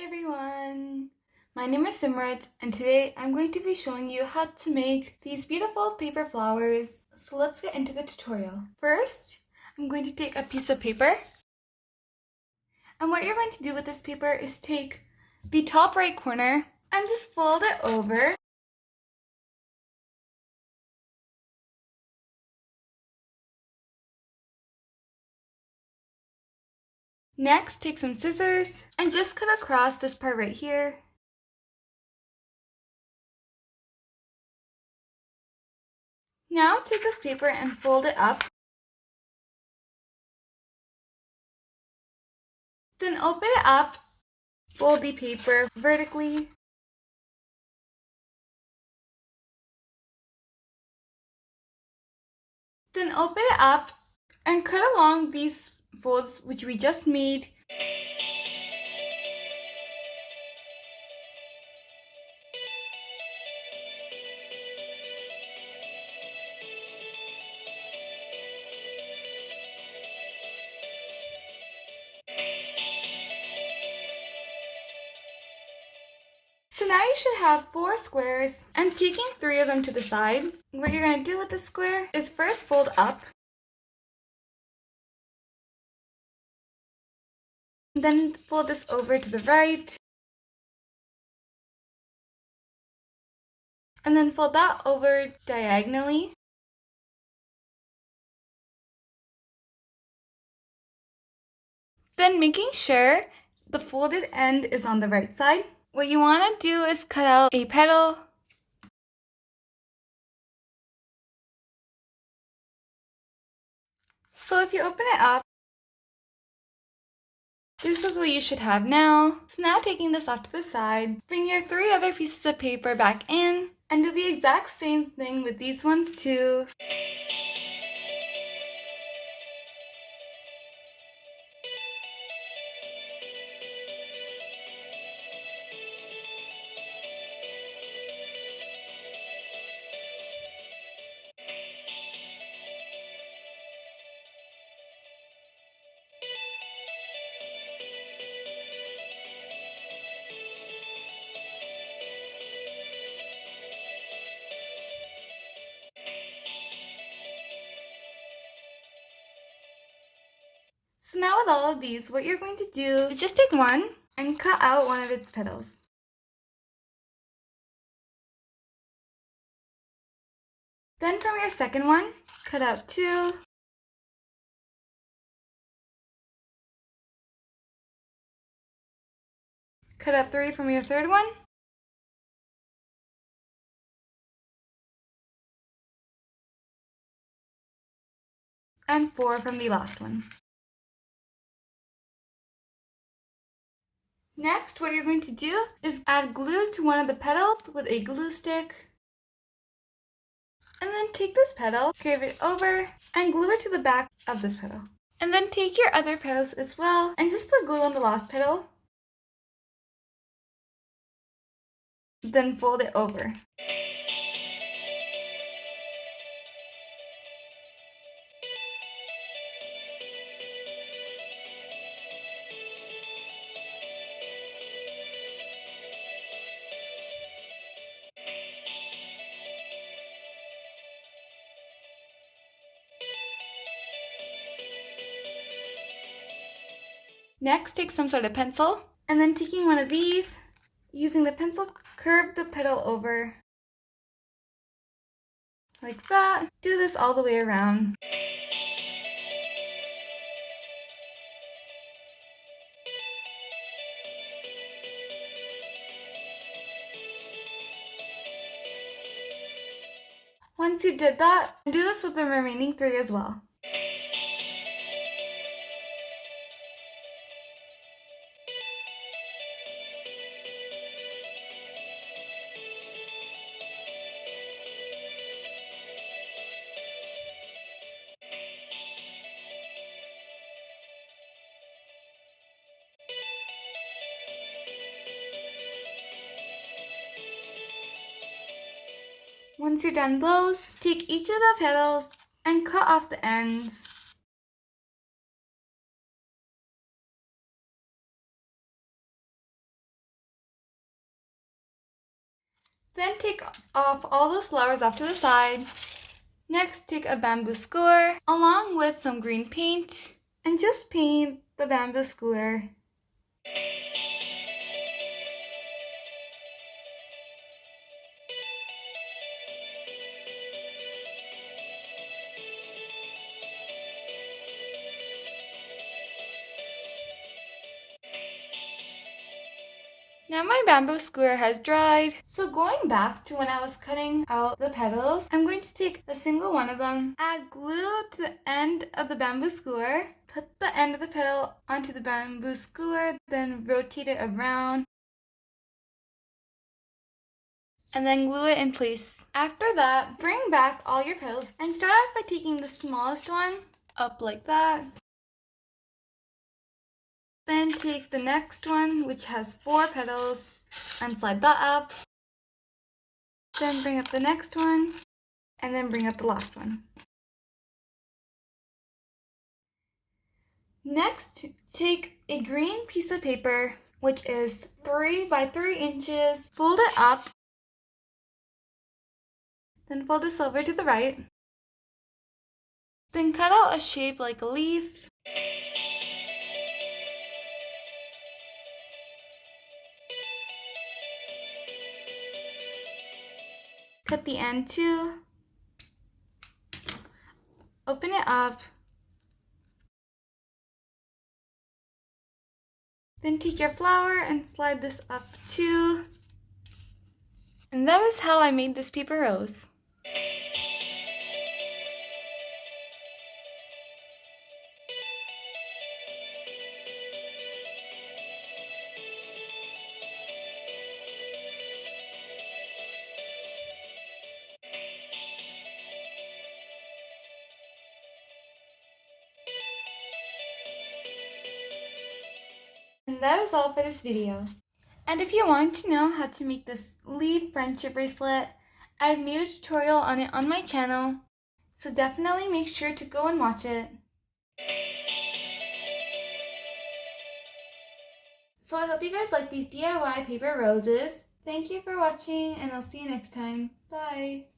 everyone! My name is Simrat and today I'm going to be showing you how to make these beautiful paper flowers. So let's get into the tutorial. First, I'm going to take a piece of paper, and what you're going to do with this paper is take the top right corner and just fold it over. Next, take some scissors and just cut across this part right here. Now take this paper and fold it up. Then open it up, fold the paper vertically. Then open it up and cut along these folds which we just made. So now you should have 4 squares, and taking 3 of them to the side, what you're going to do with the square is first fold up, then fold this over to the right, and then fold that over diagonally. Then making sure the folded end is on the right side, what you want to do is cut out a petal. So if you open it up, this is what you should have now. So now taking this off to the side, bring your 3 other pieces of paper back in and do the exact same thing with these ones too. So now with all of these, what you're going to do is just take one and cut out one of its petals. Then from your second one, cut out 2. Cut out 3 from your third one. And 4 from the last one. Next, what you're going to do is add glue to one of the petals with a glue stick. And then take this petal, carve it over, and glue it to the back of this petal. And then take your other petals as well, and just put glue on the last petal. Then fold it over. Next, take some sort of pencil, and then taking one of these, using the pencil, curve the petal over. Like that. Do this all the way around. Once you did that, do this with the remaining 3 as well. Once you're done those, take each of the petals and cut off the ends. Then take off all those flowers off to the side. Next, take a bamboo skewer along with some green paint and just paint the bamboo skewer. Now my bamboo skewer has dried, so going back to when I was cutting out the petals, I'm going to take a single one of them, add glue to the end of the bamboo skewer, put the end of the petal onto the bamboo skewer, then rotate it around, and then glue it in place. After that, bring back all your petals and start off by taking the smallest one up like that. Then take the next one, which has 4 petals, and slide that up. Then bring up the next one, and then bring up the last one. Next, take a green piece of paper, which is 3 by 3 inches, fold it up, then fold this over to the right. Then cut out a shape like a leaf. Cut the end too. Open it up. Then take your flower and slide this up too. And that is how I made this paper rose. And that is all for this video. And if you want to know how to make this leaf friendship bracelet, I've made a tutorial on it on my channel, so definitely make sure to go and watch it. So I hope you guys like these DIY paper roses. Thank you for watching, and I'll see you next time. Bye!